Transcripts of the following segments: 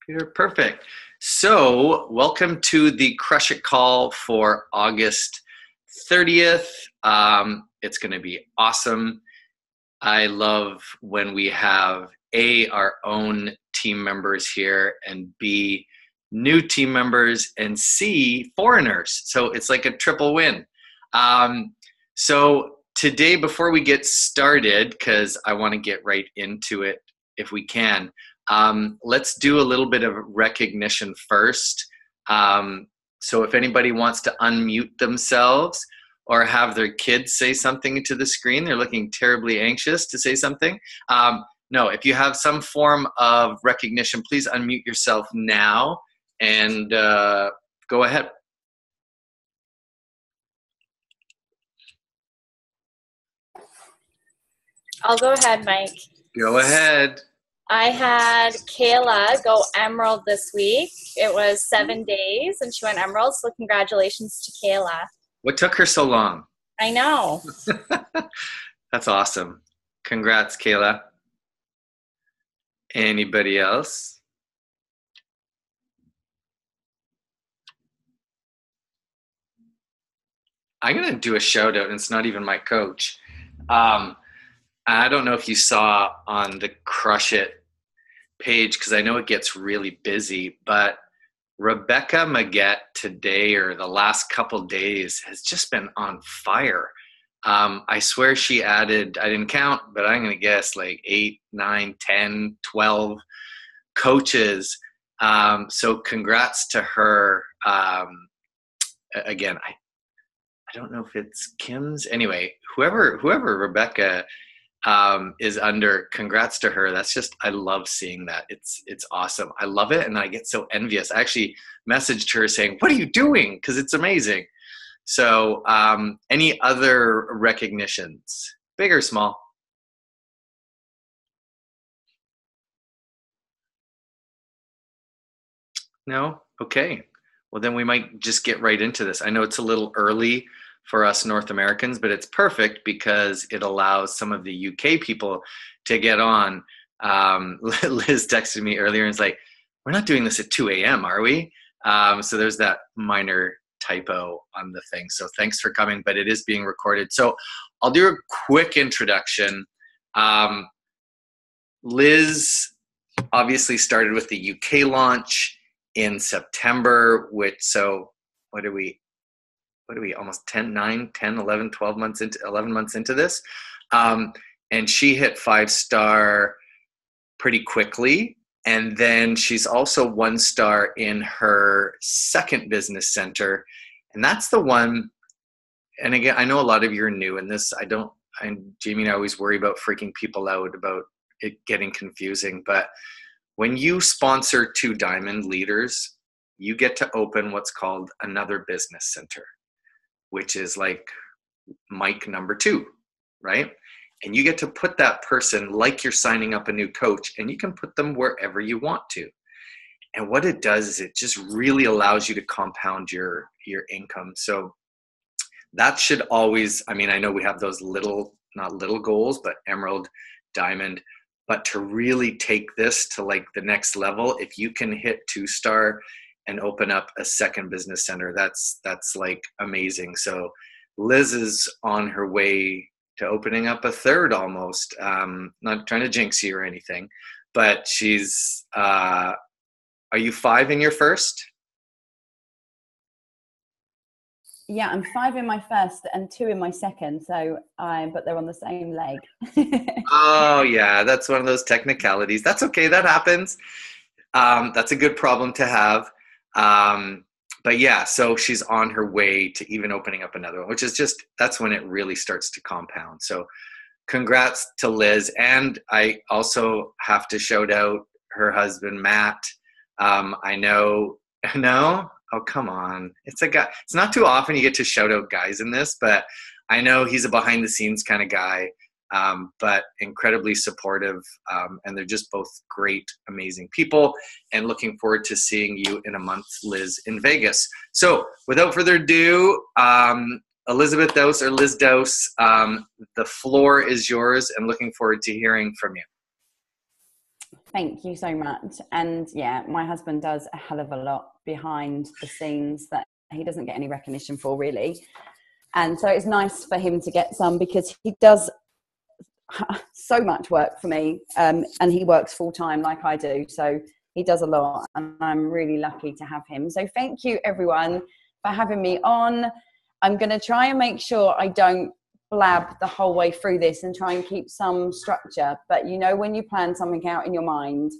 Peter, perfect. So, welcome to the Crush It call for August 30th. It's going to be awesome. I love when we have A, our own team members here, and B, new team members, and C, foreigners. So, it's like a triple win. So, today, before we get started, because I want to get right into it if we can, let's do a little bit of recognition first. So if anybody wants to unmute themselves or have their kids say something to the screen, they're looking terribly anxious to say something. No, if you have some form of recognition, please unmute yourself now and go ahead. I'll go ahead, Mike. Go ahead. I had Kayla go Emerald this week. It was 7 days and she went Emerald, so congratulations to Kayla. What took her so long? I know. That's awesome. Congrats, Kayla. Anybody else? I'm going to do a shout out, and it's not even my coach. I don't know if you saw on the Crush It page, because I know it gets really busy, but Rebecca Maggette today, or the last couple days, has just been on fire. I swear she added, I didn't count, but I'm going to guess like 8, 9, 10, 12 coaches. So congrats to her. Again, I don't know if it's Kim's. Anyway, whoever Rebecca is under, congrats to her. That's just, I love seeing that. It's awesome. I love it, and I get so envious. I actually messaged her saying, what are you doing? Because it's amazing. So any other recognitions, big or small? No? Okay. Well, then we might just get right into this. I know it's a little early for us North Americans, but it's perfect because it allows some of the UK people to get on. Liz texted me earlier and was like, we're not doing this at 2 a.m., are we? So there's that minor typo on the thing. So thanks for coming, but it is being recorded. So I'll do a quick introduction. Liz obviously started with the UK launch in September, what are we almost 11 months into this. And she hit 5-star pretty quickly. And then she's also 1-star in her second business center. And that's the one, and again, I know a lot of you are new in this. Jamie and I always worry about freaking people out about it getting confusing. But when you sponsor 2 diamond leaders, you get to open what's called another business center, which is like Mike number 2, right? And you get to put that person like you're signing up a new coach, and you can put them wherever you want to. And what it does is it just really allows you to compound your income. So that should always, I mean, I know we have those not little goals, but Emerald, Diamond, but to really take this to like the next level, if you can hit 2-star and open up a second business center, that's like amazing. So Liz is on her way to opening up a third almost. Not trying to jinx you or anything, but she's, are you 5 in your first? Yeah, I'm 5 in my first and 2 in my second. So but they're on the same leg. Oh yeah, that's one of those technicalities. That's okay, that happens. That's a good problem to have. But yeah, so she's on her way to even opening up another one, which is just, that's when it really starts to compound. So congrats to Liz. And I also have to shout out her husband, Matt. I know, no? Oh, come on. It's a guy. It's not too often you get to shout out guys in this, but I know he's a behind the scenes kind of guy. But incredibly supportive, and they're just both great, amazing people, and looking forward to seeing you in a month, Liz, in Vegas. So without further ado, Elizabeth Dowse or Liz Dowse, the floor is yours, and looking forward to hearing from you. Thank you so much. And yeah, my husband does a hell of a lot behind the scenes that he doesn't get any recognition for, really. And so it's nice for him to get some, because he does so much work for me, and he works full time like I do. So he does a lot, and I'm really lucky to have him. So thank you everyone for having me on. I'm going to try and make sure I don't blab the whole way through this and try and keep some structure. But you know, when you plan something out in your mind,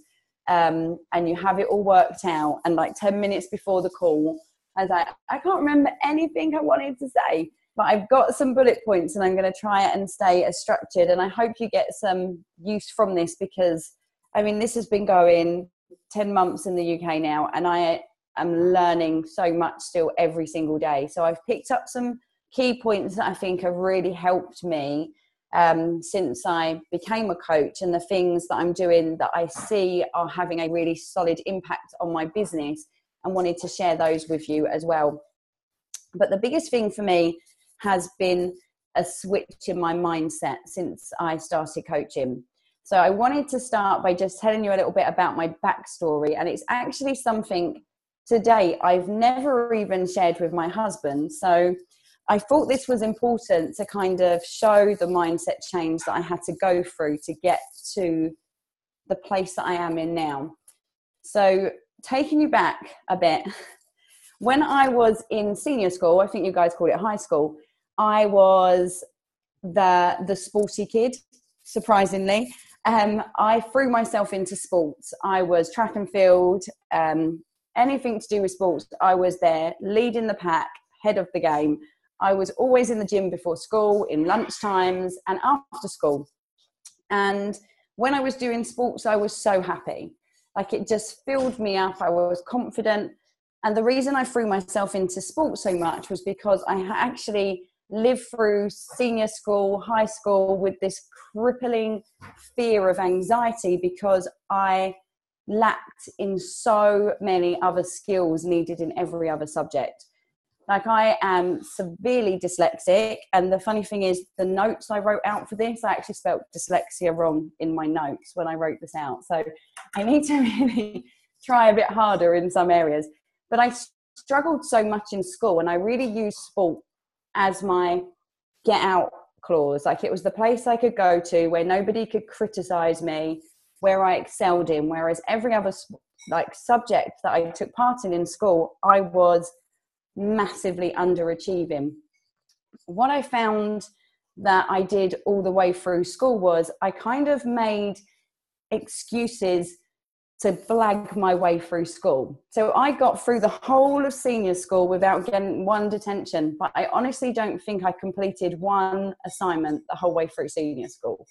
and you have it all worked out, and like 10 minutes before the call, I was like, I can't remember anything I wanted to say, but I've got some bullet points and I'm going to try and stay as structured. And I hope you get some use from this, because I mean, this has been going 10 months in the UK now, and I am learning so much still every single day. So I've picked up some key points that I think have really helped me since I became a coach, and the things that I'm doing that I see are having a really solid impact on my business, and wanted to share those with you as well. But the biggest thing for me has been a switch in my mindset since I started coaching. So I wanted to start by just telling you a little bit about my backstory, and it's actually something today I've never even shared with my husband. So I thought this was important to kind of show the mindset change that I had to go through to get to the place that I am in now. So taking you back a bit, when I was in senior school, I think you guys call it high school, I was the sporty kid, surprisingly. I threw myself into sports. I was track and field, anything to do with sports. I was there, leading the pack, head of the game. I was always in the gym before school, in lunch times and after school. And when I was doing sports, I was so happy. Like, it just filled me up. I was confident. And the reason I threw myself into sports so much was because I actually lived through senior school, high school with this crippling fear of anxiety, because I lacked in so many other skills needed in every other subject. Like, I am severely dyslexic. And the funny thing is, the notes I wrote out for this, I actually spelled dyslexia wrong in my notes when I wrote this out. So I need to really try a bit harder in some areas. But I struggled so much in school, and I really used sport as my get out clause. Like, it was the place I could go to where nobody could criticize me, where I excelled in. Whereas every other subject that I took part in school, I was massively underachieving. What I found that I did all the way through school was I kind of made excuses to blag my way through school. So I got through the whole of senior school without getting one detention, but I honestly don't think I completed one assignment the whole way through senior school.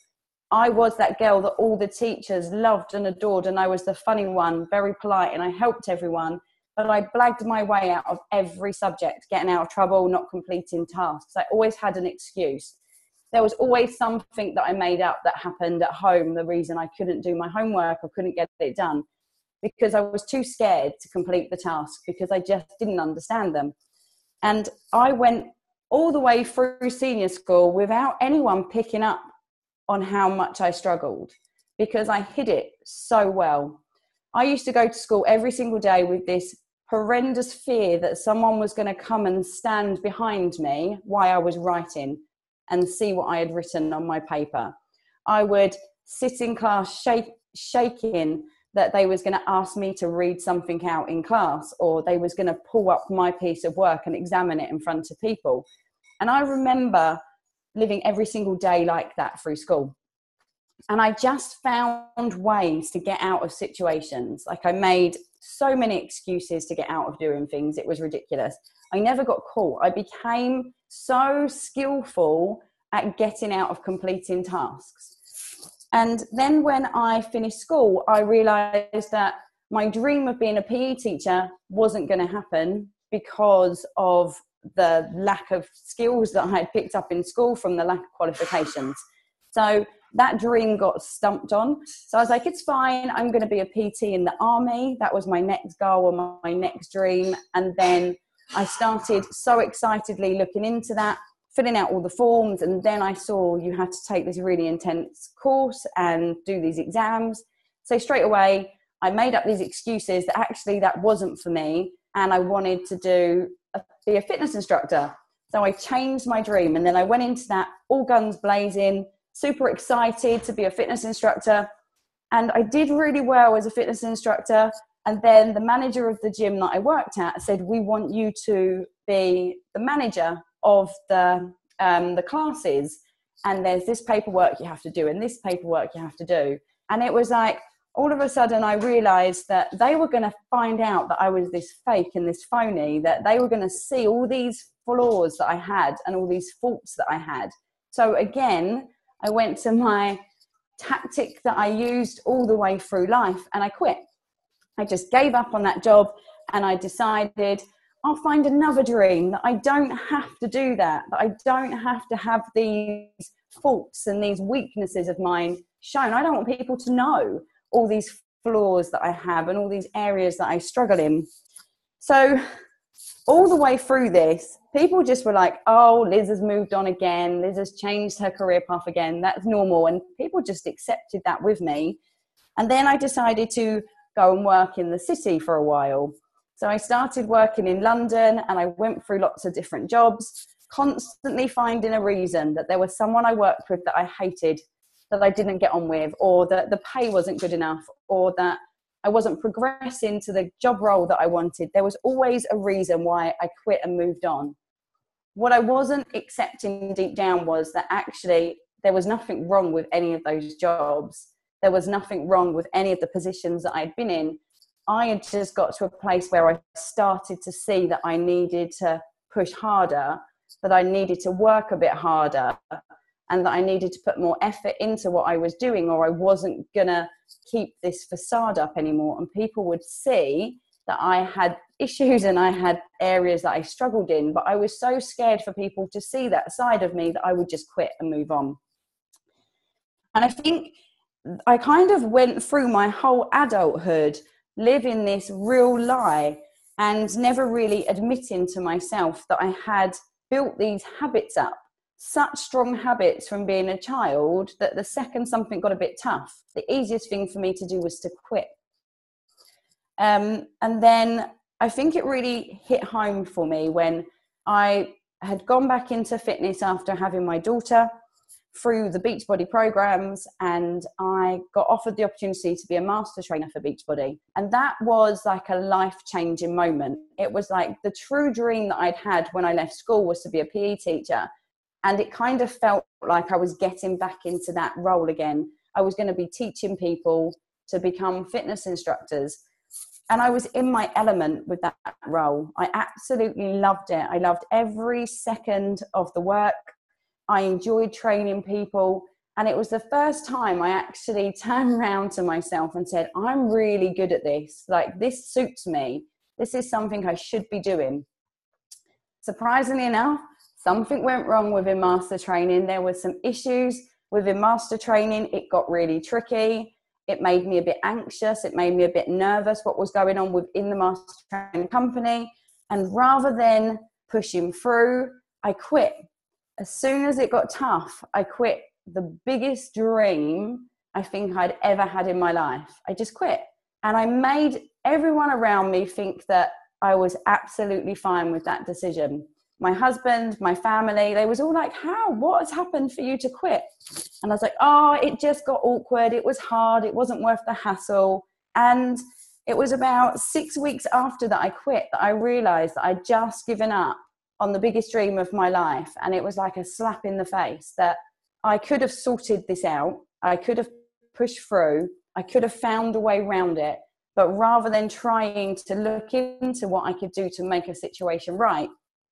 I was that girl that all the teachers loved and adored, and I was the funny one, very polite, and I helped everyone. But I blagged my way out of every subject, getting out of trouble, not completing tasks. I always had an excuse. There was always something that I made up that happened at home, the reason I couldn't do my homework or couldn't get it done, because I was too scared to complete the task, because I just didn't understand them. And I went all the way through senior school without anyone picking up on how much I struggled, because I hid it so well. I used to go to school every single day with this horrendous fear that someone was going to come and stand behind me while I was writing and see what I had written on my paper. I would sit in class shaking that they was going to ask me to read something out in class, or they was going to pull up my piece of work and examine it in front of people. And I remember living every single day like that through school. And I just found ways to get out of situations. Like, I made so many excuses to get out of doing things. It was ridiculous. I never got caught. I became so skillful at getting out of completing tasks. And then when I finished school, I realized that my dream of being a PE teacher wasn't going to happen because of the lack of skills that I had picked up in school from the lack of qualifications. So that dream got stumped on. So I was like, it's fine. I'm going to be a PT in the army. That was my next goal or my next dream. And then I started so excitedly looking into that, filling out all the forms. And then I saw you had to take this really intense course and do these exams. So straight away, I made up these excuses that actually that wasn't for me, and I wanted to be a fitness instructor. So I changed my dream, and then I went into that all guns blazing, super excited to be a fitness instructor. And I did really well as a fitness instructor. And then the manager of the gym that I worked at said, we want you to be the manager of the classes. And there's this paperwork you have to do and this paperwork you have to do. And it was like, all of a sudden I realized that they were going to find out that I was this fake and this phony, that they were going to see all these flaws that I had and all these faults that I had. So again, I went to my tactic that I used all the way through life, and I quit. I just gave up on that job, and I decided I'll find another dream, that I don't have to do that I don't have to have these faults and these weaknesses of mine shown. I don't want people to know all these flaws that I have and all these areas that I struggle in. So all the way through this, people just were like, oh, Liz has moved on again. Liz has changed her career path again. That's normal. And people just accepted that with me. And then I decided to go and work in the city for a while. So I started working in London, and I went through lots of different jobs, constantly finding a reason that there was someone I worked with that I hated, that I didn't get on with, or that the pay wasn't good enough, or that I wasn't progressing to the job role that I wanted. There was always a reason why I quit and moved on. What I wasn't accepting deep down was that actually there was nothing wrong with any of those jobs. There was nothing wrong with any of the positions that I'd been in. I had just got to a place where I started to see that I needed to push harder, that I needed to work a bit harder, and that I needed to put more effort into what I was doing, or I wasn't going to keep this facade up anymore. And people would see that I had issues and I had areas that I struggled in, but I was so scared for people to see that side of me that I would just quit and move on. And I think I kind of went through my whole adulthood living this real lie and never really admitting to myself that I had built these habits up, such strong habits from being a child, that the second something got a bit tough, the easiest thing for me to do was to quit. And then I think it really hit home for me when I had gone back into fitness after having my daughter through the Beachbody programs, and I got offered the opportunity to be a master trainer for Beachbody. And that was like a life-changing moment. It was like the true dream that I'd had when I left school was to be a PE teacher. And it kind of felt like I was getting back into that role again. I was going to be teaching people to become fitness instructors. And I was in my element with that role. I absolutely loved it. I loved every second of the work. I enjoyed training people. And it was the first time I actually turned around to myself and said, I'm really good at this. Like, this suits me. This is something I should be doing. Surprisingly enough, something went wrong within master training. There were some issues within master training. It got really tricky. It made me a bit anxious. It made me a bit nervous what was going on within the master training company. And rather than pushing through, I quit. As soon as it got tough, I quit the biggest dream I think I'd ever had in my life. I just quit. And I made everyone around me think that I was absolutely fine with that decision. My husband, my family, they was all like, how? What has happened for you to quit? And I was like, oh, it just got awkward. It was hard. It wasn't worth the hassle. And it was about 6 weeks after that I quit that I realized that I'd just given up on the biggest dream of my life. And it was like a slap in the face that I could have sorted this out. I could have pushed through. I could have found a way around it. But rather than trying to look into what I could do to make a situation right,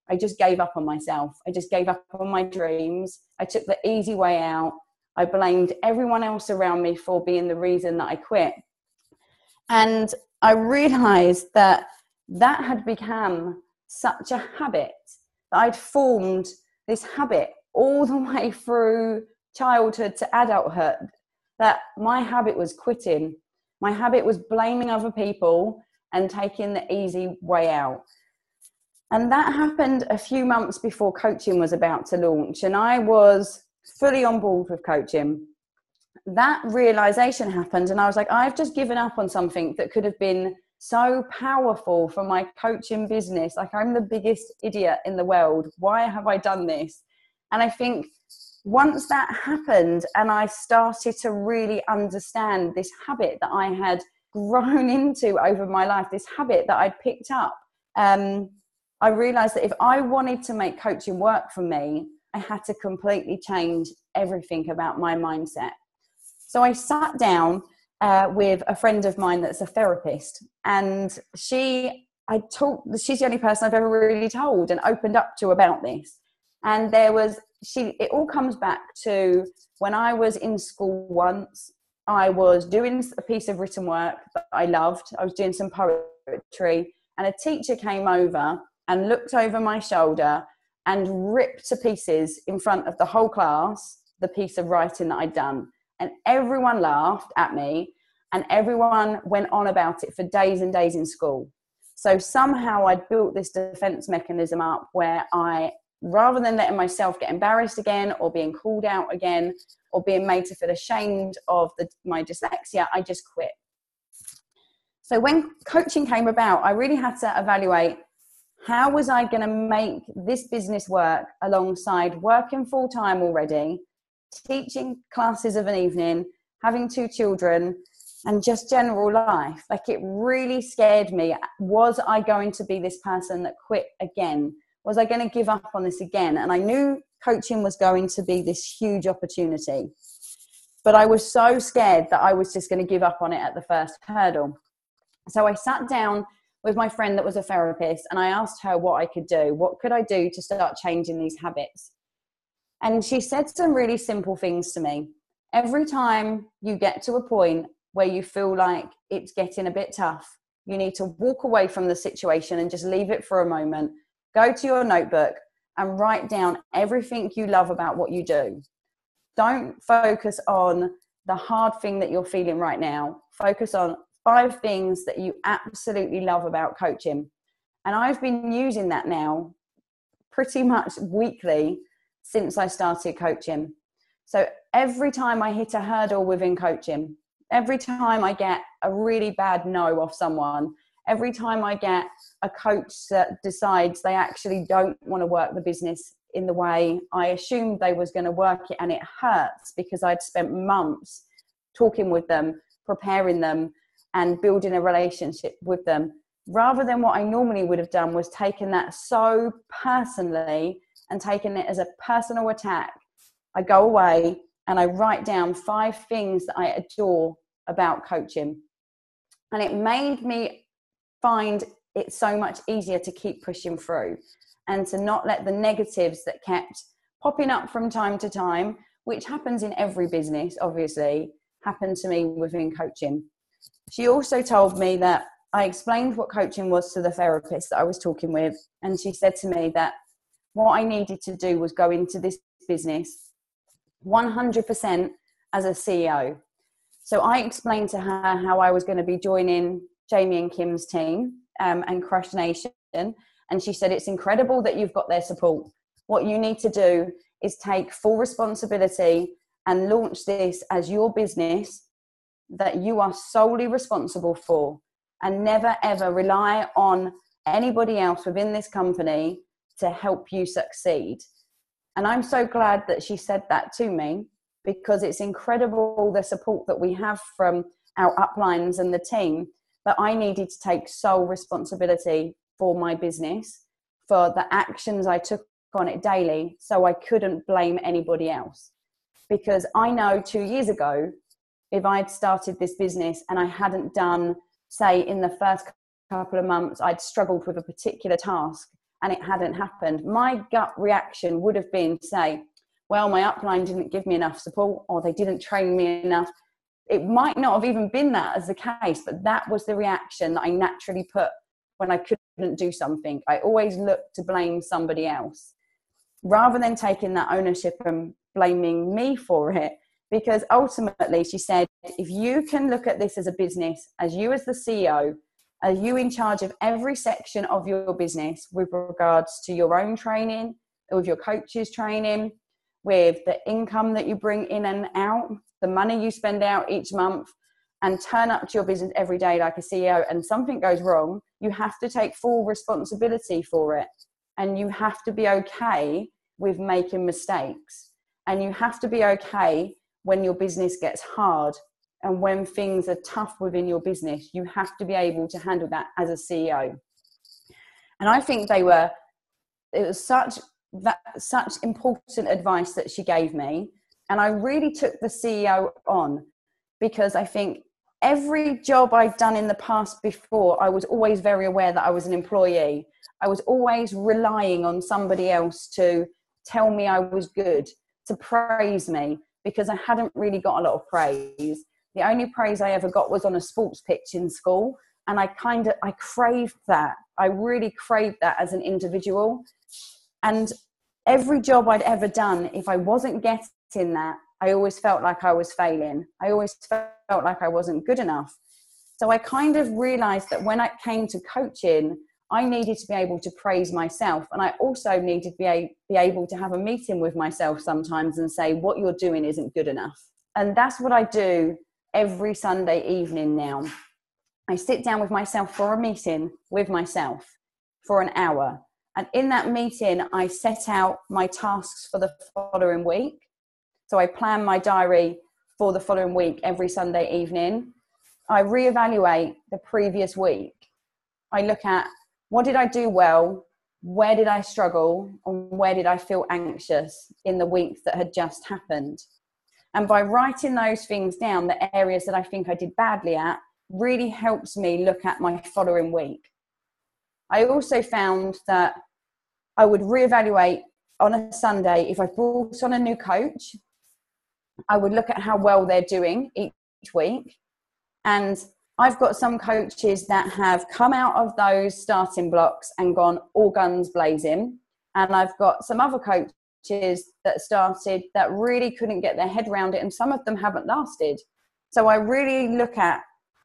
I just gave up on myself. I just gave up on my dreams. I took the easy way out. I blamed everyone else around me for being the reason that I quit. And I realized that that had become such a habit, that I'd formed this habit all the way through childhood to adulthood, that my habit was quitting. My habit was blaming other people and taking the easy way out. And that happened a few months before coaching was about to launch. And I was fully on board with coaching. that realization happened, and I was like, I've just given up on something that could have been so powerful for my coaching business. Like, I'm the biggest idiot in the world. Why have I done this? And I think once that happened and I started to really understand this habit that I had grown into over my life, this habit that I'd picked up, I realized that if I wanted to make coaching work for me, I had to completely change everything about my mindset. So I sat down with a friend of mine that's a therapist, and she's the only person I've ever really told and opened up to about this. And it all comes back to when I was in school once. I was doing a piece of written work that I loved. I was doing some poetry, and a teacher came over and looked over my shoulder and ripped to pieces in front of the whole class the piece of writing that I'd done. And everyone laughed at me, and everyone went on about it for days and days in school. So somehow I'd built this defense mechanism up where rather than letting myself get embarrassed again or being called out again or being made to feel ashamed of my dyslexia, I just quit. So when coaching came about, I really had to evaluate, how was I going to make this business work alongside working full time already, teaching classes of an evening, having 2 children, and just general life? Like, it really scared me. Was I going to be this person that quit again? Was I going to give up on this again? And I knew coaching was going to be this huge opportunity, but I was so scared that I was just going to give up on it at the first hurdle. So I sat down with my friend that was a therapist, and I asked her what I could do. What could I do to start changing these habits? And she said some really simple things to me. Every time you get to a point where you feel like it's getting a bit tough, you need to walk away from the situation and just leave it for a moment. Go to your notebook and write down everything you love about what you do. Don't focus on the hard thing that you're feeling right now. Focus on 5 things that you absolutely love about coaching. And I've been using that now pretty much weekly since I started coaching. So every time I hit a hurdle within coaching, every time I get a really bad no off someone, every time I get a coach that decides they actually don't want to work the business in the way I assumed they was going to work it, and it hurts because I'd spent months talking with them, preparing them, and building a relationship with them, rather than what I normally would have done was taken that so personally and taken it as a personal attack. I go away and I write down 5 things that I adore about coaching. And it made me find it so much easier to keep pushing through and to not let the negatives that kept popping up from time to time, which happens in every business, obviously, happen to me within coaching. She also told me that I explained what coaching was to the therapist that I was talking with, and she said to me that what I needed to do was go into this business 100% as a CEO. So I explained to her how I was going to be joining Jamie and Kim's team and Crush Nation, and she said, it's incredible that you've got their support. What you need to do is take full responsibility and launch this as your business that you are solely responsible for, and never ever rely on anybody else within this company to help you succeed. And I'm so glad that she said that to me, because it's incredible the support that we have from our uplines and the team, but I needed to take sole responsibility for my business, for the actions I took on it daily, so I couldn't blame anybody else. Because I know 2 years ago, if I'd started this business and I hadn't done, say, in the first couple of months, I'd struggled with a particular task and it hadn't happened, my gut reaction would have been, say, well, my upline didn't give me enough support, or they didn't train me enough. It might not have even been that as the case, but that was the reaction that I naturally put when I couldn't do something. I always looked to blame somebody else, rather than taking that ownership and blaming me for it. Because ultimately, she said, if you can look at this as a business, as you as the CEO, are you in charge of every section of your business with regards to your own training, with your coach's training, with the income that you bring in and out, the money you spend out each month, and turn up to your business every day like a CEO, and something goes wrong, you have to take full responsibility for it. And you have to be okay with making mistakes. And you have to be okay when your business gets hard and when things are tough within your business. You have to be able to handle that as a CEO. And I think it was such important advice that she gave me. And I really took the CEO on, because I think every job I'd done in the past before, I was always very aware that I was an employee. I was always relying on somebody else to tell me I was good, to praise me, because I hadn't really got a lot of praise. The only praise I ever got was on a sports pitch in school. And I craved that. I really craved that as an individual. And every job I'd ever done, if I wasn't getting that, I always felt like I was failing. I always felt like I wasn't good enough. So I kind of realized that when it came to coaching, I needed to be able to praise myself. And I also needed to be able to have a meeting with myself sometimes and say, what you're doing isn't good enough. And that's what I do every Sunday evening now. I sit down with myself for a meeting with myself for an hour. And in that meeting, I set out my tasks for the following week. So I plan my diary for the following week every Sunday evening. I reevaluate the previous week. I look at, what did I do well? Where did I struggle? And where did I feel anxious in the week that had just happened? And by writing those things down, the areas that I think I did badly at, really helps me look at my following week. I also found that I would reevaluate on a Sunday. If I brought on a new coach, I would look at how well they're doing each week. And I've got some coaches that have come out of those starting blocks and gone all guns blazing. And I've got some other coaches that started that really couldn't get their head around it. And some of them haven't lasted. So I really look at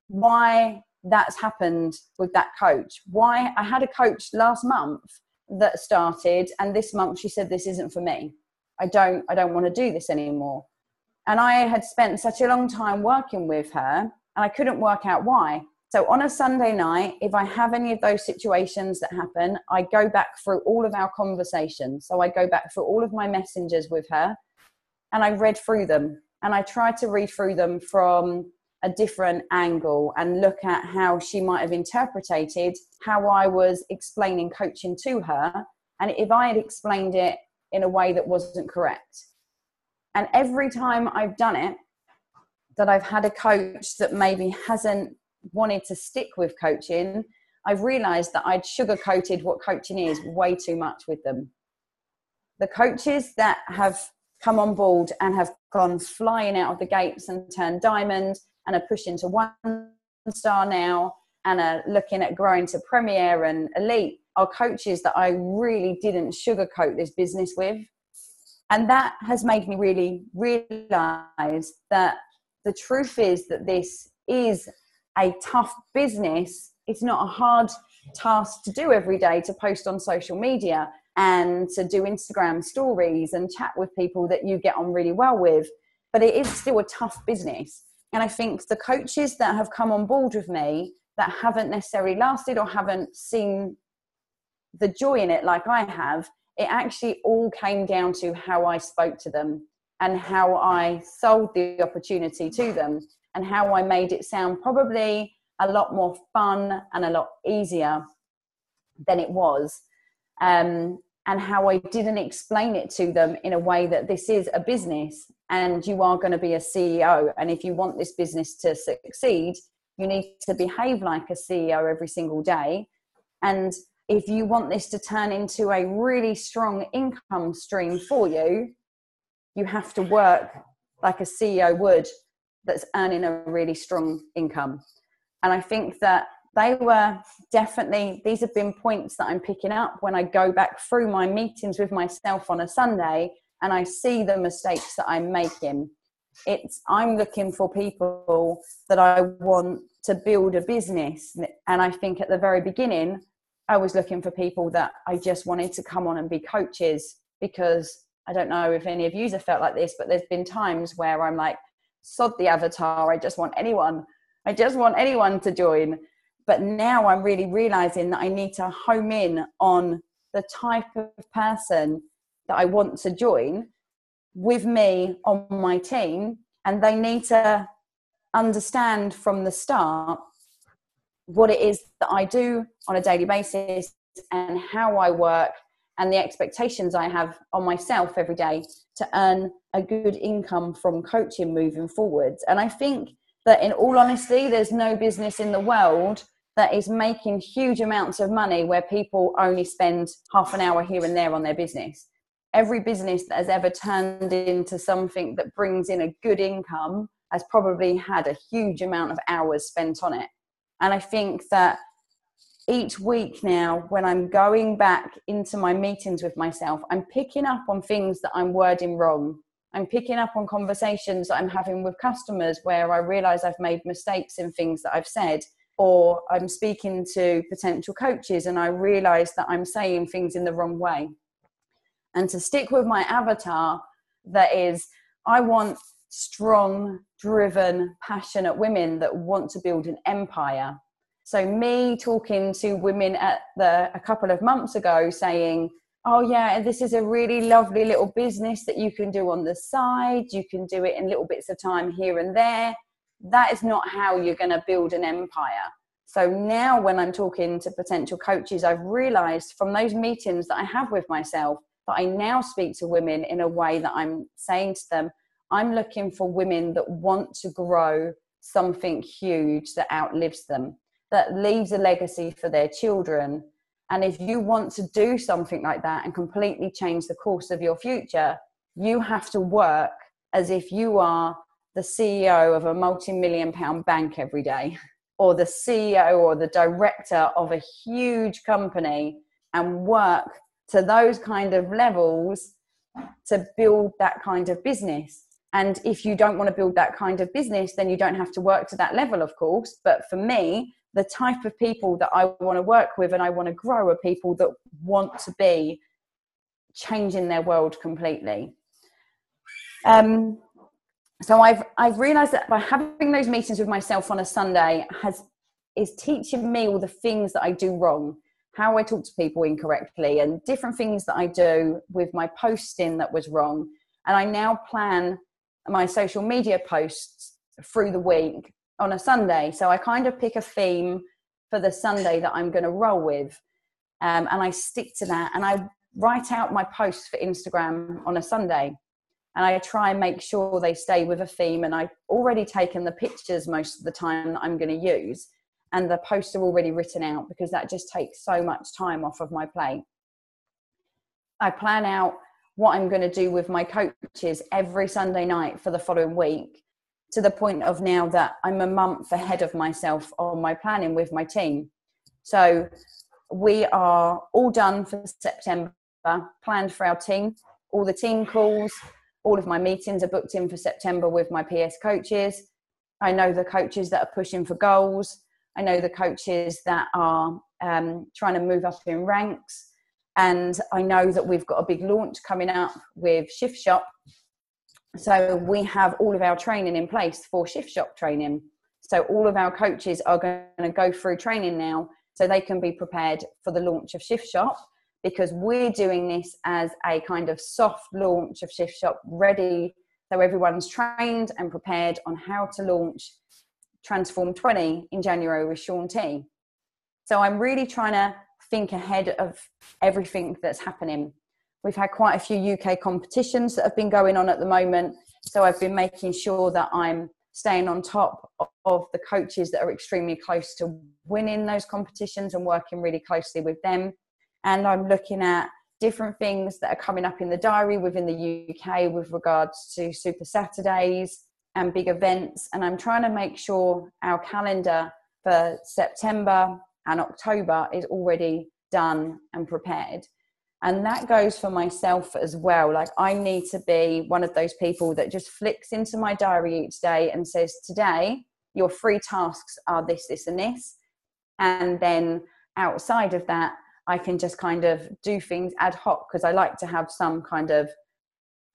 why that's happened with that coach. Why I had a coach last month that started, and this month she said, this isn't for me. I don't want to do this anymore. And I had spent such a long time working with her, and I couldn't work out why. So on a Sunday night, if I have any of those situations that happen, I go back through all of our conversations. So I go back through all of my messengers with her, and I read through them. And I tried to read through them from a different angle and look at how she might have interpreted how I was explaining coaching to her, and if I had explained it in a way that wasn't correct. And every time I've done it, that I've had a coach that maybe hasn't wanted to stick with coaching, I've realized that I'd sugarcoated what coaching is way too much with them. The coaches that have come on board and have gone flying out of the gates and turned diamond and are pushing to 1-star now and are looking at growing to premier and elite are coaches that I really didn't sugarcoat this business with. And that has made me really realize that the truth is that this is a tough business. It's not a hard task to do every day, to post on social media and to do Instagram stories and chat with people that you get on really well with. But it is still a tough business. And I think the coaches that have come on board with me that haven't necessarily lasted or haven't seen the joy in it like I have, it actually all came down to how I spoke to them and how I sold the opportunity to them and how I made it sound probably a lot more fun and a lot easier than it was. And how I didn't explain it to them in a way that this is a business and you are going to be a CEO. And if you want this business to succeed, you need to behave like a CEO every single day. And if you want this to turn into a really strong income stream for you, you have to work like a CEO would that's earning a really strong income. And I think that they were definitely, these have been points that I'm picking up when I go back through my meetings with myself on a Sunday and I see the mistakes that I'm making. I'm looking for people that I want to build a business. And I think at the very beginning, I was looking for people that I just wanted to come on and be coaches because I don't know if any of you have felt like this, but there's been times where I'm like, sod the avatar, I just want anyone to join. But now I'm really realizing that I need to home in on the type of person that I want to join with me on my team, and they need to understand from the start what it is that I do on a daily basis and how I work and the expectations I have on myself every day to earn a good income from coaching moving forwards. And I think that, in all honesty, there's no business in the world that is making huge amounts of money where people only spend half an hour here and there on their business. Every business that has ever turned into something that brings in a good income has probably had a huge amount of hours spent on it. And I think that each week now, when I'm going back into my meetings with myself, I'm picking up on things that I'm wording wrong. I'm picking up on conversations that I'm having with customers where I realize I've made mistakes in things that I've said, or I'm speaking to potential coaches and I realize that I'm saying things in the wrong way. And to stick with my avatar, that is, I want strong, driven, passionate women that want to build an empire. So me talking to women a couple of months ago saying, oh yeah, this is a really lovely little business that you can do on the side. You can do it in little bits of time here and there. That is not how you're going to build an empire. So now when I'm talking to potential coaches, I've realized from those meetings that I have with myself that I now speak to women in a way that I'm saying to them, I'm looking for women that want to grow something huge that outlives them, that leaves a legacy for their children. And if you want to do something like that and completely change the course of your future, you have to work as if you are the CEO of a multi-million-pound bank every day, or the CEO or the director of a huge company, and work to those kind of levels to build that kind of business. And if you don't want to build that kind of business, then you don't have to work to that level, of course. But for me, the type of people that I want to work with and I want to grow are people that want to be changing their world completely. So I've realized that by having those meetings with myself on a Sunday is teaching me all the things that I do wrong, how I talk to people incorrectly, and different things that I do with my posting that was wrong. And I now plan my social media posts through the week on a Sunday. So I kind of pick a theme for the Sunday that I'm going to roll with. And I stick to that. And I write out my posts for Instagram on a Sunday. And I try and make sure they stay with a theme. And I've already taken the pictures most of the time that I'm going to use. And the posts are already written out because that just takes so much time off of my plate. I plan out what I'm going to do with my coaches every Sunday night for the following week, to the point of now that I'm a month ahead of myself on my planning with my team. So we are all done for September, planned for our team, all the team calls, all of my meetings are booked in for September with my PS coaches. I know the coaches that are pushing for goals. I know the coaches that are trying to move up in ranks. And I know that we've got a big launch coming up with Shift Shop. So we have all of our training in place for Shift Shop training. So all of our coaches are going to go through training now so they can be prepared for the launch of Shift Shop, because we're doing this as a kind of soft launch of Shift Shop, ready so everyone's trained and prepared on how to launch Transform 20 in January with Shaun T. So I'm really trying to think ahead of everything that's happening. We've had quite a few UK competitions that have been going on at the moment. So I've been making sure that I'm staying on top of the coaches that are extremely close to winning those competitions and working really closely with them. And I'm looking at different things that are coming up in the diary within the UK with regards to Super Saturdays and big events. And I'm trying to make sure our calendar for September and October is already done and prepared. And that goes for myself as well. Like, I need to be one of those people that just flicks into my diary each day and says, today, your 3 tasks are this, this, and this. And then outside of that, I can just kind of do things ad hoc, because I like to have some kind of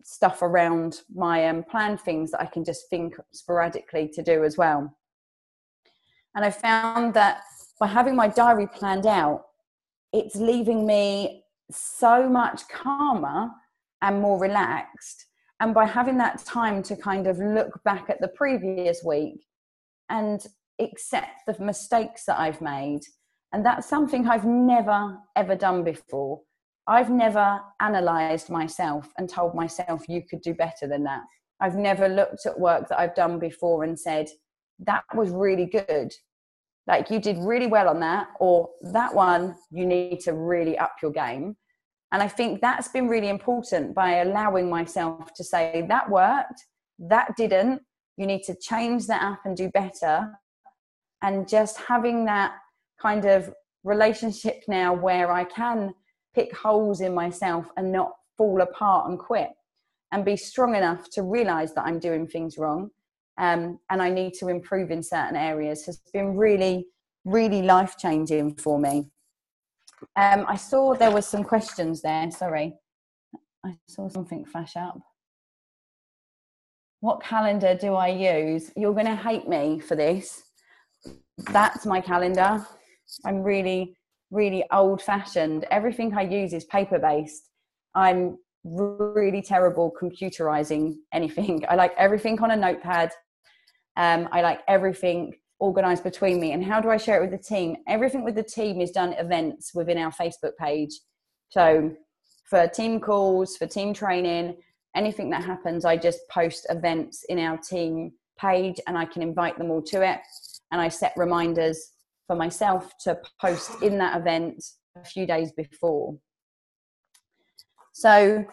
stuff around my planned things that I can just think sporadically to do as well. And I found that by having my diary planned out, it's leaving me so much calmer and more relaxed. And by having that time to kind of look back at the previous week and accept the mistakes that I've made. And that's something I've never, ever done before. I've never analysed myself and told myself you could do better than that. I've never looked at work that I've done before and said, that was really good. Like, you did really well on that, or that one, you need to really up your game. And I think that's been really important, by allowing myself to say that worked, that didn't, you need to change that up and do better. And just having that kind of relationship now where I can pick holes in myself and not fall apart and quit, and be strong enough to realize that I'm doing things wrong and I need to improve in certain areas, has been really, really life-changing for me. I saw there was some questions there. Sorry. I saw something flash up. What calendar do I use? You're going to hate me for this. That's my calendar. I'm really, really old-fashioned. Everything I use is paper-based. I'm really terrible computerizing anything. I like everything on a notepad. I like everything organized between me. And how do I share it with the team? Everything with the team is done at events within our Facebook page. So for team calls, for team training, anything that happens, I just post events in our team page and I can invite them all to it. And I set reminders for myself to post in that event a few days before. So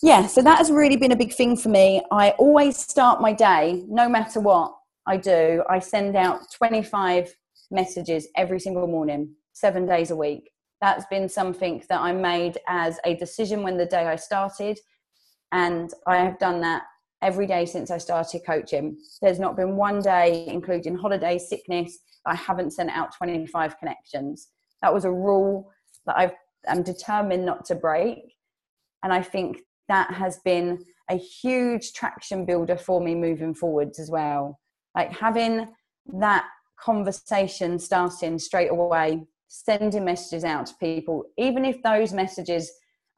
yeah, so that has really been a big thing for me. I always start my day, no matter what I do, I send out 25 messages every single morning, 7 days a week. That's been something that I made as a decision when the day I started. And I have done that every day since I started coaching. There's not been one day, including holidays, sickness, I haven't sent out 25 connections. That was a rule that I'm determined not to break. And I think that has been a huge traction builder for me moving forwards as well. Like having that conversation starting straight away, sending messages out to people, even if those messages,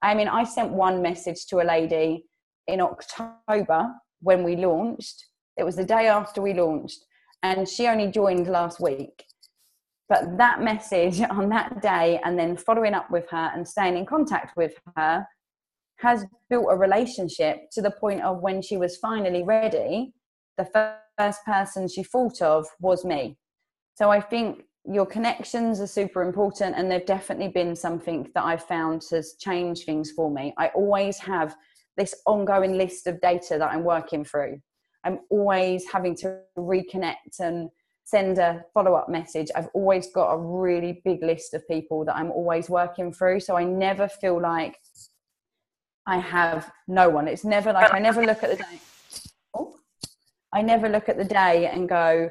I mean, I sent one message to a lady in October when we launched. It was the day after we launched, and she only joined last week. But that message on that day, and then following up with her and staying in contact with her, has built a relationship to the point of when she was finally ready, the first person she thought of was me. So I think your connections are super important, and they've definitely been something that I've found has changed things for me. I always have this ongoing list of data that I'm working through. I'm always having to reconnect and send a follow-up message. I've always got a really big list of people that I'm always working through. So I never feel like I have no one. It's never like I never look at the day. I never look at the day and go,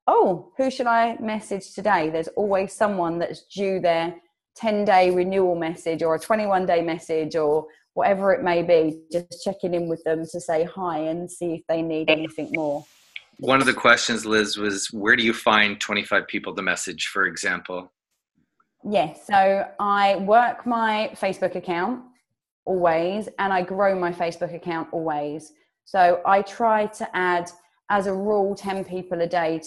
oh, who should I message today? There's always someone that's due their 10-day renewal message or a 21-day message or whatever it may be, just checking in with them to say hi and see if they need anything more. One of the questions, Liz, was where do you find 25 people to message, for example? Yes, so I work my Facebook account always, and I grow my Facebook account always. So I try to add, as a rule, 10 people a day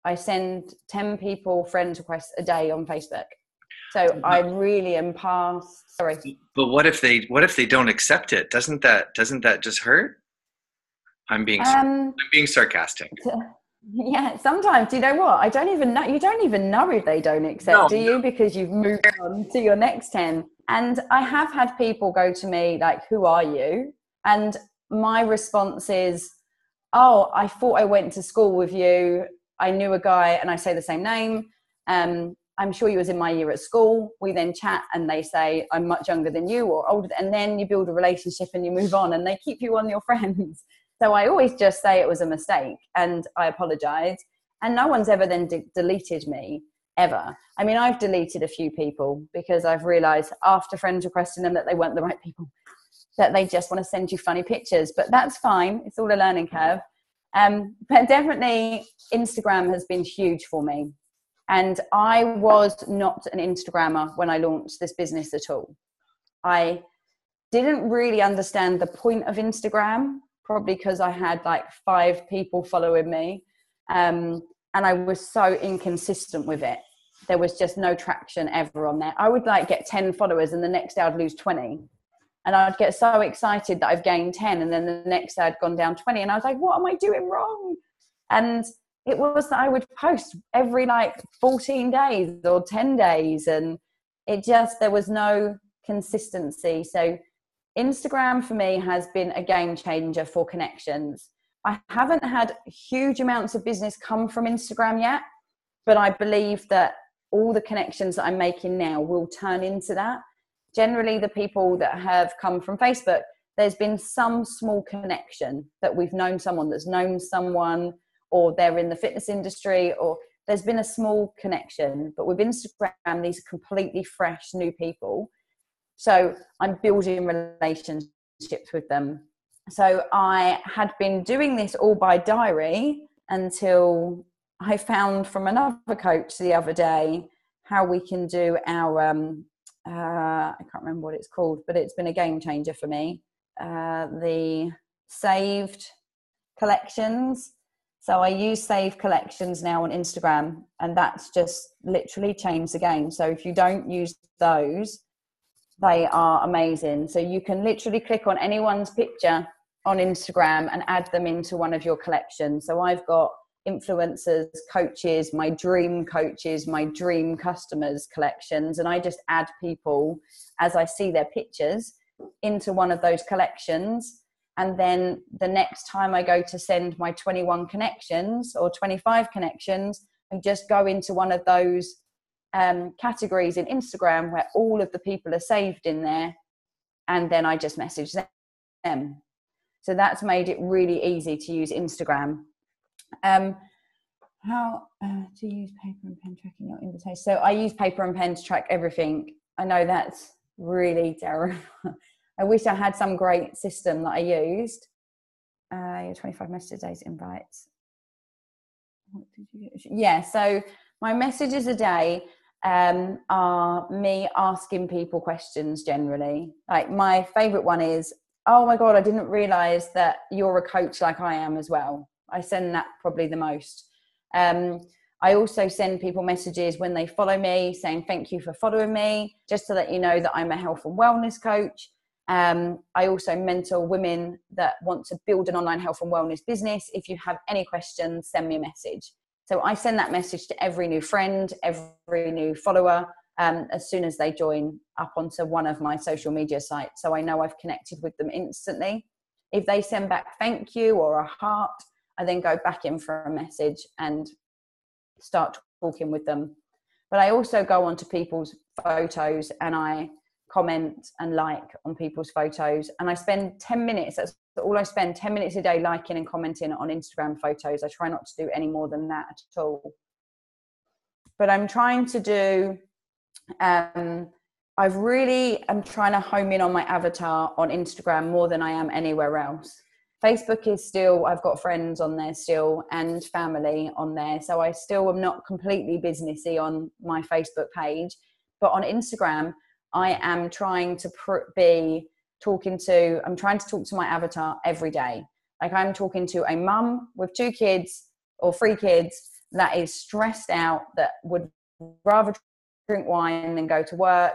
I send 10 people friend requests a day on Facebook. So I really am past, sorry. But what if they don't accept it? Doesn't that just hurt? I'm being sarcastic. Yeah, sometimes, do you know what? I don't even know. You don't even know if they don't accept, do you? Because you've moved on to your next 10. And I have had people go to me like, who are you? And my response is, oh, I thought I went to school with you. I knew a guy, and I say the same name. I'm sure you was in my year at school. We then chat and they say, I'm much younger than you or older. And then you build a relationship and you move on and they keep you on your friends. So I always just say it was a mistake and I apologize. And no one's ever then deleted me, ever. I mean, I've deleted a few people because I've realized after friends requesting them that they weren't the right people. that they just want to send you funny pictures, but that's fine. It's all a learning curve. But definitely Instagram has been huge for me. And I was not an Instagrammer when I launched this business at all. I didn't really understand the point of Instagram, probably because I had like 5 people following me. And I was so inconsistent with it. There was just no traction ever on there. I would like get 10 followers and the next day I'd lose 20. And I'd get so excited that I've gained 10 and then the next day I'd gone down 20. And I was like, what am I doing wrong? And it was that I would post every like 14 days or 10 days. And it just, there was no consistency. So Instagram for me has been a game changer for connections. I haven't had huge amounts of business come from Instagram yet, but I believe that all the connections that I'm making now will turn into that. Generally, the people that have come from Facebook, there's been some small connection that we've known someone that's known someone, or they're in the fitness industry, or there's been a small connection. But with Instagram, these are completely fresh new people. So I'm building relationships with them. So I had been doing this all by diary until I found from another coach the other day how we can do our, I can't remember what it's called, but it's been a game changer for me. The saved collections. So I use saved collections now on Instagram, and that's just literally changed the game. So if you don't use those, they are amazing. So you can literally click on anyone's picture on Instagram and add them into one of your collections. So I've got influencers, coaches, my dream customers collections, and I just add people as I see their pictures into one of those collections. And then the next time I go to send my 21 connections or 25 connections, I just go into one of those categories in Instagram where all of the people are saved in there, and then I just message them. So that's made it really easy to use Instagram. How to use paper and pen tracking your invitation? So I use paper and pen to track everything. I know that's really terrible. I wish I had some great system that I used. Your 25 message days invites. What did you get? Yeah, so my messages a day are me asking people questions generally. Like my favorite one is, oh my God, I didn't realize that you're a coach like I am as well. I send that probably the most. I also send people messages when they follow me saying, thank you for following me, just to let you know that I'm a health and wellness coach. I also mentor women that want to build an online health and wellness business. If you have any questions, send me a message. So I send that message to every new friend, every new follower, as soon as they join up onto one of my social media sites. So I know I've connected with them instantly. If they send back thank you or a heart, I then go back in for a message and start talking with them. But I also go onto people's photos and I comment and like on people's photos. And I spend 10 minutes, that's all I spend, 10 minutes a day liking and commenting on Instagram photos. I try not to do any more than that at all. But I'm trying to do, I'm trying to home in on my avatar on Instagram more than I am anywhere else. Facebook is still, I've got friends on there still and family on there. So I still am not completely businessy on my Facebook page. But on Instagram, I am trying to I'm trying to talk to my avatar every day. Like I'm talking to a mum with 2 kids or 3 kids that is stressed out, that would rather drink wine than go to work.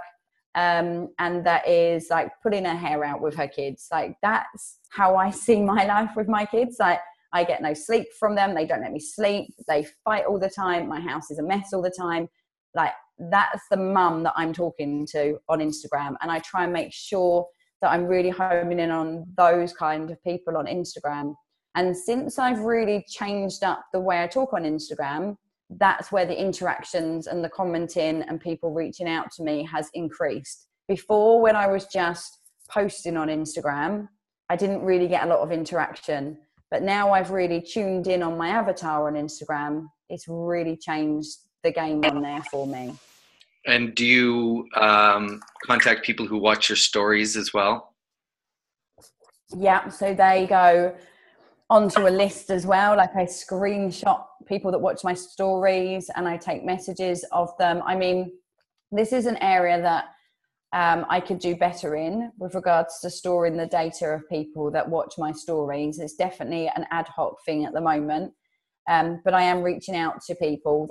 And that is like pulling her hair out with her kids. Like that's how I see my life with my kids. Like I get no sleep from them. They don't let me sleep. They fight all the time. My house is a mess all the time. Like that's the mum that I'm talking to on Instagram. And I try and make sure that I'm really homing in on those kind of people on Instagram. And since I've really changed up the way I talk on Instagram, that's where the interactions and the commenting and people reaching out to me has increased. Before, when I was just posting on Instagram, I didn't really get a lot of interaction. But now I've really tuned in on my avatar on Instagram. It's really changed the game on there for me. And do you contact people who watch your stories as well? Yeah, so they go onto a list as well. Like I screenshot people that watch my stories and I take messages of them. I mean, this is an area that I could do better in with regards to storing the data of people that watch my stories. It's definitely an ad hoc thing at the moment. But I am reaching out to people.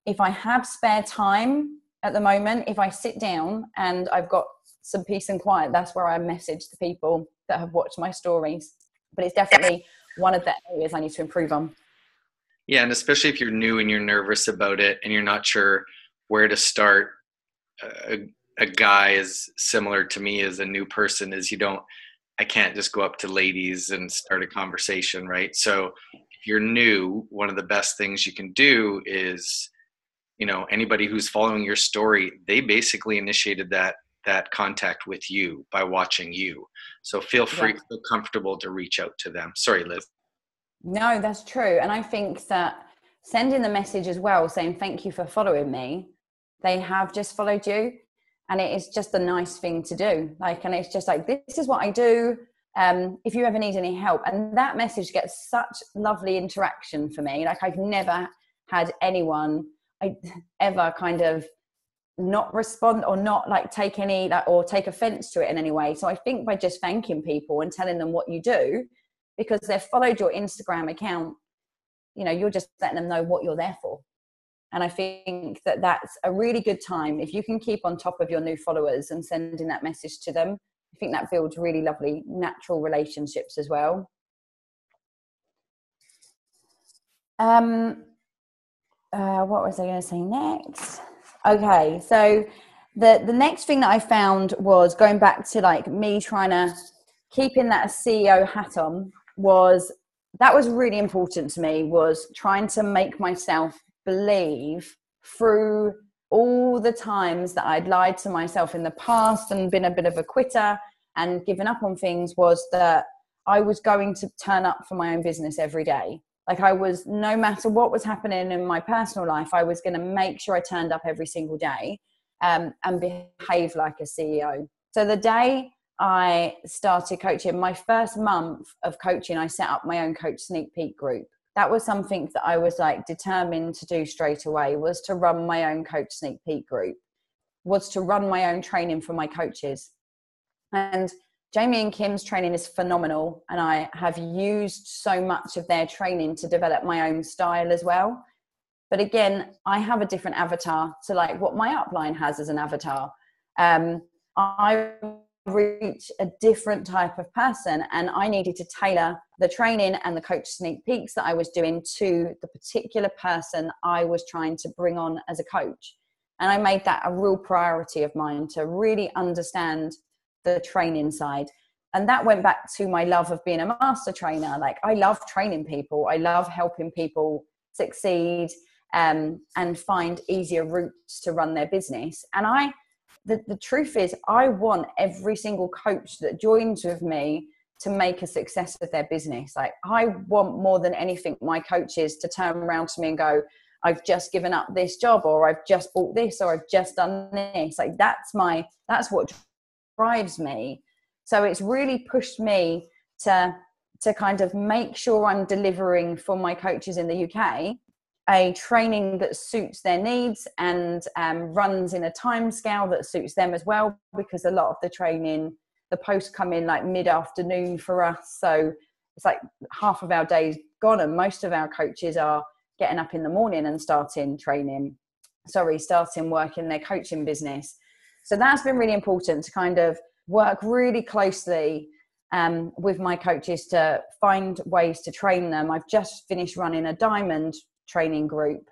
If I have spare time at the moment, if I sit down and I've got some peace and quiet, that's where I message the people that have watched my stories. But it's definitely one of the areas I need to improve on. Yeah, and especially if you're new and you're nervous about it and you're not sure where to start. A guy is similar to me as a new person is I can't just go up to ladies and start a conversation, right? So if you're new, one of the best things you can do is, anybody who's following your story, they basically initiated that contact with you by watching you. So feel free, feel comfortable to reach out to them. Sorry, Liz. No, that's true. And I think that sending the message as well, saying thank you for following me, they have just followed you. And it is just a nice thing to do. And it's just like, this is what I do. If you ever need any help. And that message gets such lovely interaction for me. Like I've never had anyone ever kind of not respond or not take any or take offense to it in any way. So I think by just thanking people and telling them what you do, because they've followed your Instagram account, you're just letting them know what you're there for. And I think that that's a really good time. If you can keep on top of your new followers and sending that message to them, I think that builds really lovely, natural relationships as well. What was I going to say next? Okay, so the next thing that I found was going back to me trying to keeping that CEO hat on that was really important to me, was trying to make myself believe through all the times that I'd lied to myself in the past and been a bit of a quitter and given up on things, was that I was going to turn up for my own business every day. No matter what was happening in my personal life, I was going to make sure I turned up every single day and behave like a CEO. So the day I started coaching, my first month of coaching, I set up my own coach sneak peek group. That was something that I was determined to do straight away, was to run my own coach sneak peek group, was to run my own training for my coaches. And Jamie and Kim's training is phenomenal. And I have used so much of their training to develop my own style as well. But again, I have a different avatar to what my upline has as an avatar. I reach a different type of person, and I needed to tailor the training and the coach sneak peeks that I was doing to the particular person I was trying to bring on as a coach. And I made that a real priority of mine, to really understand the training side. And that went back to my love of being a master trainer. I love training people. I love helping people succeed and find easier routes to run their business. And the truth is, I want every single coach that joins with me to make a success of their business. I want more than anything my coaches to turn around to me and go, I've just given up this job, or I've just bought this, or I've just done this. That's what drives me. So it's really pushed me to kind of make sure I'm delivering for my coaches in the UK a training that suits their needs and runs in a time scale that suits them as well, because a lot of the training, the posts come in mid-afternoon for us. So it's half of our day's gone, and most of our coaches are getting up in the morning and starting working their coaching business. So that's been really important, to kind of work really closely with my coaches to find ways to train them. I've just finished running a diamond training group.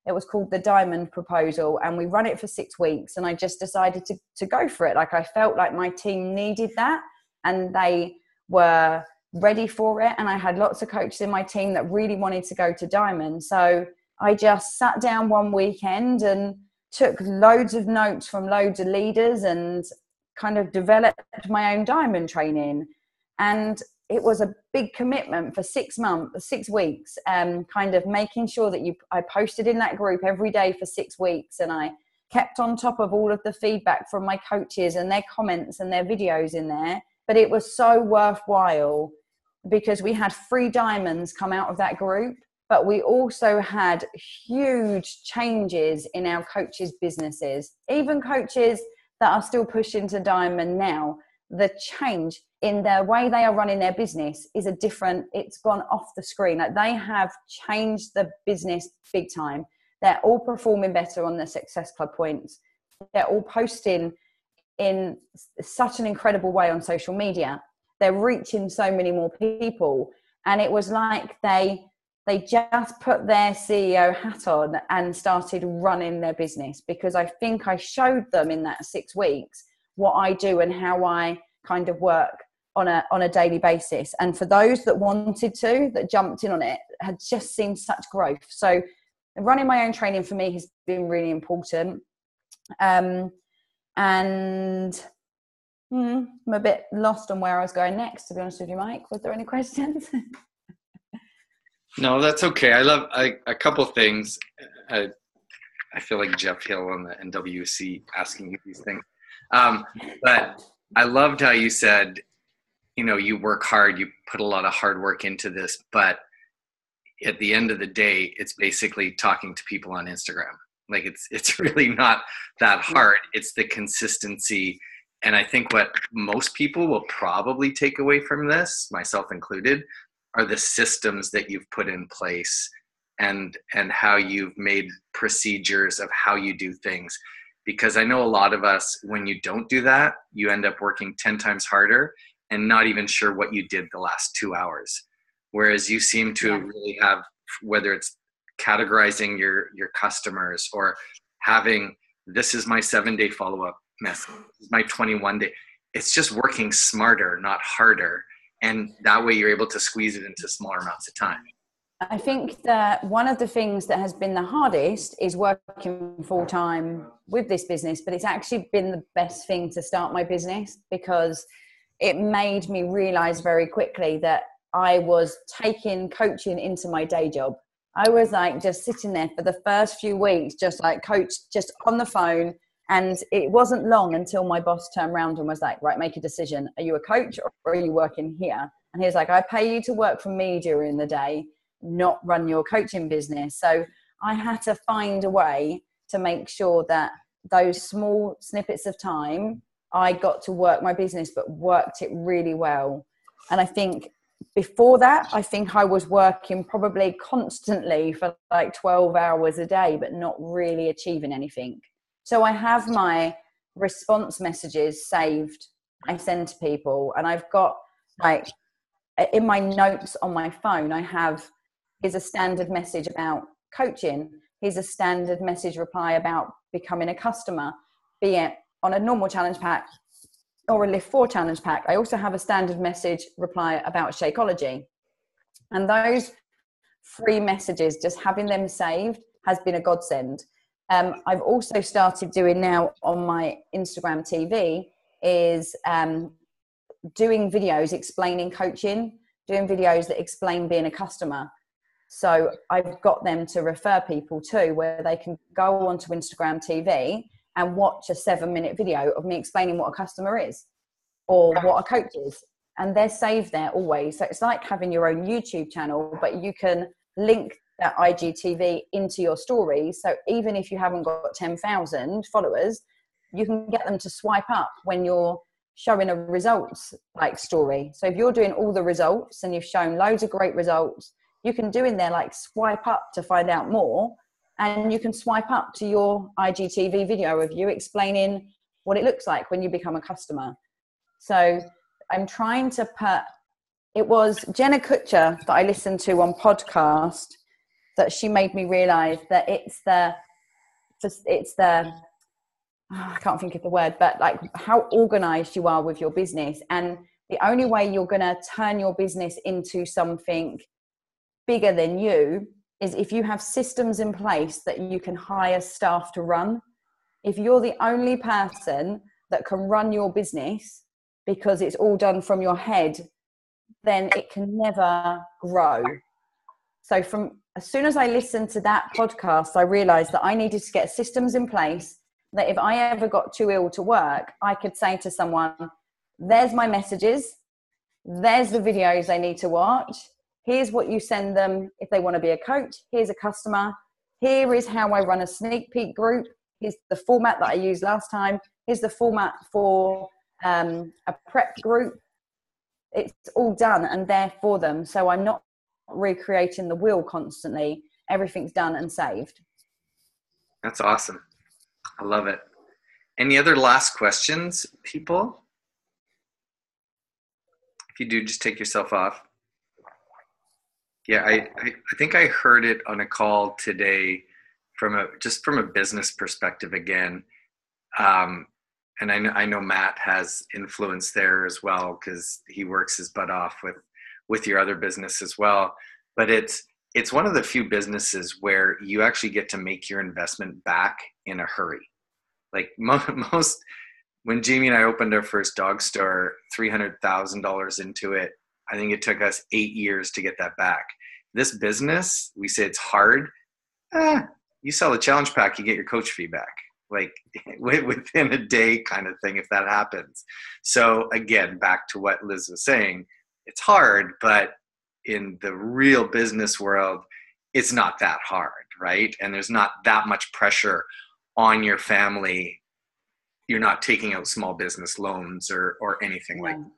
It was called the Diamond Proposal, and we run it for 6 weeks. And I just decided to go for it. I felt like my team needed that, and they were ready for it. And I had lots of coaches in my team that really wanted to go to Diamond. So I just sat down one weekend and took loads of notes from loads of leaders and kind of developed my own diamond training. And it was a big commitment for 6 weeks, kind of making sure that I posted in that group every day for 6 weeks. And I kept on top of all of the feedback from my coaches and their comments and their videos in there. but it was so worthwhile because we had 3 diamonds come out of that group, but we also had huge changes in our coaches' businesses. Even coaches that are still pushing to diamond now, the change in the way they are running their business is it's gone off the screen. Like, they have changed the business big time. They're all performing better on the Success Club points. They're all posting in such an incredible way on social media. They're reaching so many more people. And it was like they just put their CEO hat on and started running their business, because I think I showed them in that 6 weeks what I do and how I kind of work on a daily basis. And for those that wanted to, that jumped in on it, had just seen such growth. So running my own training for me has been really important. And I'm a bit lost on where I was going next, to be honest with you, Mike. Was there any questions? No, that's okay. I love a couple things. I feel like Jeff Hill on the NWC asking you these things. But I loved how you said, you work hard, you put a lot of hard work into this, but at the end of the day, it's basically talking to people on Instagram. Like, it's really not that hard. It's the consistency. And I think what most people will probably take away from this, myself included, are the systems that you've put in place and how you've made procedures of how you do things. Because I know a lot of us, when you don't do that, you end up working 10 times harder and not even sure what you did the last 2 hours. Whereas you seem to really have, whether it's categorizing your customers or having, this is my 7-day follow-up message, this is my 21-day. It's just working smarter, not harder. And that way you're able to squeeze it into smaller amounts of time. I think that one of the things that has been the hardest is working full time with this business, but it's actually been the best thing to start my business, because it made me realize very quickly that I was taking coaching into my day job. I was like just sitting there for the first few weeks, just like coach, just on the phone. And it wasn't long until my boss turned around and was like, right, make a decision. Are you a coach or are you working here? And he was like, I pay you to work for me during the day, not run your coaching business. So I had to find a way to make sure that those small snippets of time, I got to work my business, but worked it really well. And I think before that, I think I was working probably constantly for like 12 hours a day, but not really achieving anything. So I have my response messages saved. I send to people, and I've got like in my notes on my phone, I have, here's a standard message about coaching. Here's a standard message reply about becoming a customer, be it on a normal challenge pack or a Lift 4 challenge pack. I also have a standard message reply about Shakeology. And those 3 messages, just having them saved has been a godsend. I've also started doing now on my Instagram TV is doing videos explaining coaching, doing videos that explain being a customer. So I've got them to refer people to, where they can go onto Instagram TV and watch a 7-minute video of me explaining what a customer is or what a coach is. And they're saved there always. So it's like having your own YouTube channel, but you can link that IGTV into your stories. So even if you haven't got 10,000 followers, you can get them to swipe up when you're showing a results like story. So if you're doing all the results and you've shown loads of great results, you can do in there like swipe up to find out more, and you can swipe up to your IGTV video of you explaining what it looks like when you become a customer. So I'm trying to put, it was Jenna Kutcher that I listened to on podcast that she made me realize that it's the I can't think of the word, but like how organized you are with your business. And the only way you're going to turn your business into something bigger than you is if you have systems in place that you can hire staff to run. If you're the only person that can run your business because it's all done from your head, then it can never grow. So from as soon as I listened to that podcast, I realized that I needed to get systems in place that if I ever got too ill to work, I could say to someone, there's my messages. There's the videos they need to watch. Here's what you send them if they want to be a coach. Here's a customer. Here is how I run a sneak peek group. Here's the format that I used last time. Here's the format for a prep group. It's all done and there for them. So I'm not recreating the wheel constantly. Everything's done and saved. That's awesome. I love it. Any other last questions, people? If you do, just take yourself off. Yeah, I think I heard it on a call today from a business perspective again. And I know Matt has influence there as well because he works his butt off with your other business as well. But it's one of the few businesses where you actually get to make your investment back in a hurry. Like most, when Jamie and I opened our first dog store, $300,000 into it, I think it took us 8 years to get that back. This business, we say it's hard. You sell a challenge pack, you get your coach fee back. Like within a day kind of thing, if that happens. So again, back to what Liz was saying, it's hard, but in the real business world, it's not that hard, right? And there's not that much pressure on your family. You're not taking out small business loans or anything like that.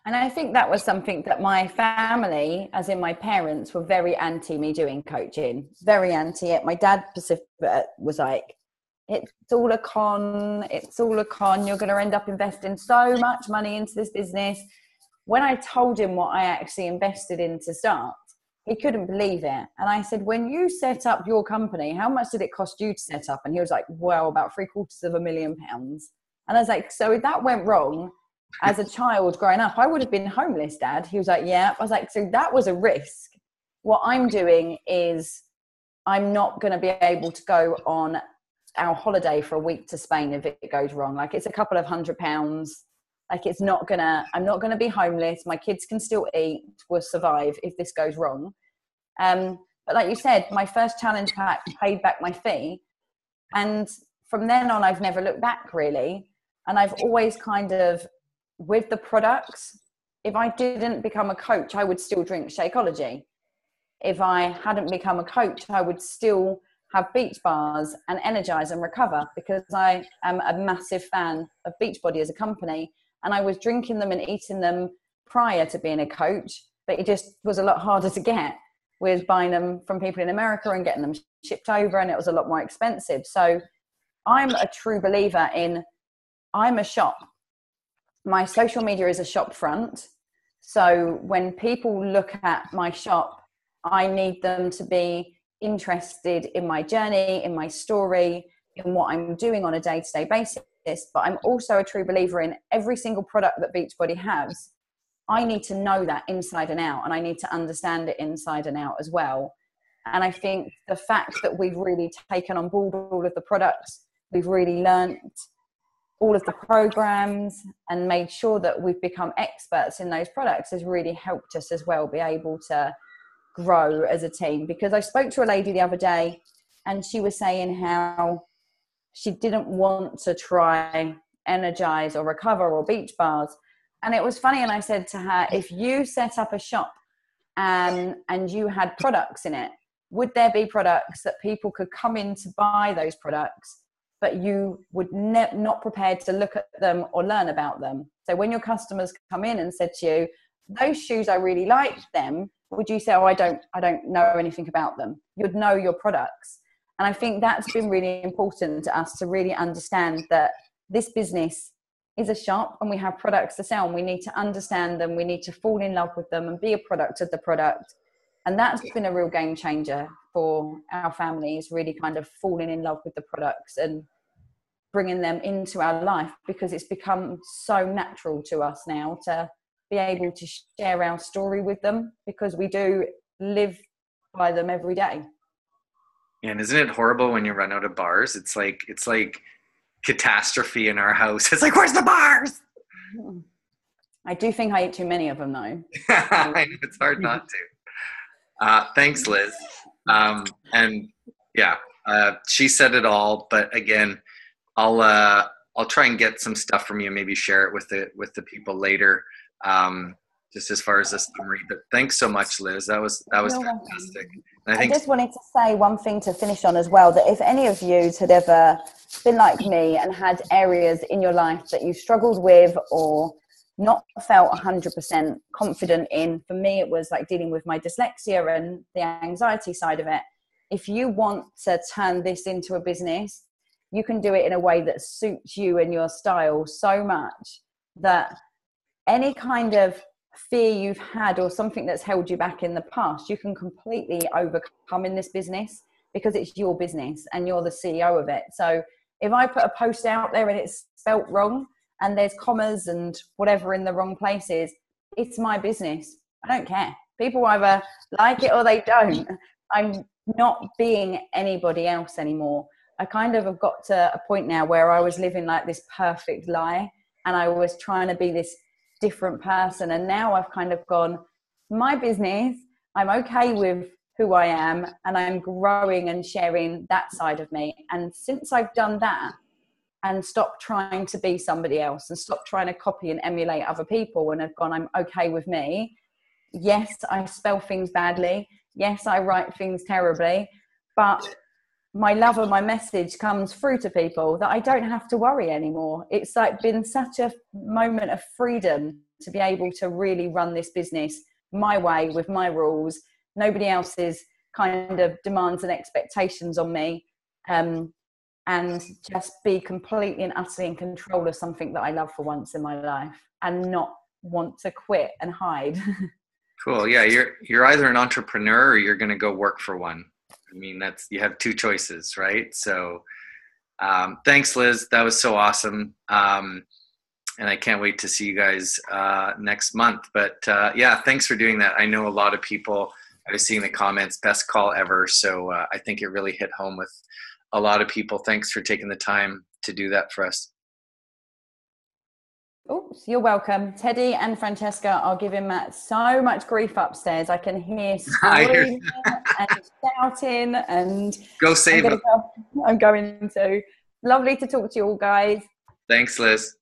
And I think that was something that my family, as in my parents, were very anti me doing coaching, very anti it. My dad was like, it's all a con. It's all a con. You're going to end up investing so much money into this business. When I told him what I actually invested in to start, he couldn't believe it. And I said, when you set up your company, how much did it cost you to set up? And he was like, well, about £750,000. And I was like, so if that went wrong, as a child growing up, I would have been homeless, Dad. He was like, yeah. I was like, so that was a risk. What I'm doing is I'm not going to be able to go on our holiday for a week to Spain if it goes wrong. Like, it's a couple of £100. Like, I'm not gonna be homeless. My kids can still eat, will survive if this goes wrong. But like you said, my first challenge pack paid back my fee. And from then on, I've never looked back really. And I've always kind of, with the products, if I didn't become a coach, I would still drink Shakeology. If I hadn't become a coach, I would still have beach bars and energize and recover, because I am a massive fan of Beachbody as a company. And I was drinking them and eating them prior to being a coach, but it just was a lot harder to get with buying them from people in America and getting them shipped over, and it was a lot more expensive. So I'm a true believer in, I'm a shop. My social media is a shop front. So when people look at my shop, I need them to be interested in my journey, in my story, in what I'm doing on a day-to-day basis. But I'm also a true believer in every single product that Beachbody has. I need to know that inside and out, and I need to understand it inside and out as well. And I think the fact that we've really taken on board all of the products, we've really learnt all of the programs and made sure that we've become experts in those products has really helped us as well be able to grow as a team. Because I spoke to a lady the other day and she was saying how she didn't want to try Energize or Recover or Beach Bars. And it was funny. And I said to her, if you set up a shop and you had products in it, would there be products that people could come in to buy those products, but you would not prepared to look at them or learn about them? So when your customers come in and said to you, those shoes, I really like them, would you say, oh, I don't know anything about them? You'd know your products. And I think that's been really important to us to really understand that this business is a shop and we have products to sell, and we need to understand them. We need to fall in love with them and be a product of the product. And that's been a real game changer for our families, really kind of falling in love with the products and bringing them into our life, because it's become so natural to us now to be able to share our story with them, because we do live by them every day. And isn't it horrible when you run out of bars? It's like catastrophe in our house. It's like, where's the bars? I do think I eat too many of them though. I know, it's hard not to. Thanks, Liz. And yeah, she said it all, but again, I'll I'll try and get some stuff from you, maybe share it with the people later, just as far as the summary. But thanks so much, Liz. That was You're fantastic. welcome. And I I think just wanted to say one thing to finish on as well, that if any of you had ever been like me and had areas in your life that you struggled with or not felt 100% confident in, for me it was like dealing with my dyslexia and the anxiety side of it. If you want to turn this into a business, you can do it in a way that suits you and your style so much that any kind of fear you've had or something that's held you back in the past, you can completely overcome in this business, because it's your business and you're the CEO of it. So if I put a post out there and it's spelt wrong and there's commas and whatever in the wrong places, it's my business. I don't care. People either like it or they don't. I'm not being anybody else anymore. I kind of have got to a point now where I was living like this perfect lie and I was trying to be this different person, and now I've kind of gone, my business, I'm okay with who I am and I'm growing and sharing that side of me. And since I've done that and stopped trying to be somebody else and stopped trying to copy and emulate other people, and have gone, I'm okay with me. Yes, I spell things badly. Yes, I write things terribly, but my love and my message comes through to people that I don't have to worry anymore. It's like been such a moment of freedom to be able to really run this business my way with my rules, nobody else's kind of demands and expectations on me, and just be completely and utterly in control of something that I love for once in my life and not want to quit and hide. cool. Yeah, you're either an entrepreneur or you're going to go work for one. I mean, you have two choices, right? So thanks, Liz. That was so awesome. And I can't wait to see you guys next month. But yeah, thanks for doing that. I know a lot of people, I was seeing the comments, best call ever. So I think it really hit home with a lot of people. Thanks for taking the time to do that for us. Oops, you're welcome. Teddy and Francesca are giving Matt so much grief upstairs. I can hear screaming and shouting, and go save him. I'm going to. Lovely to talk to you all, guys. Thanks, Liz.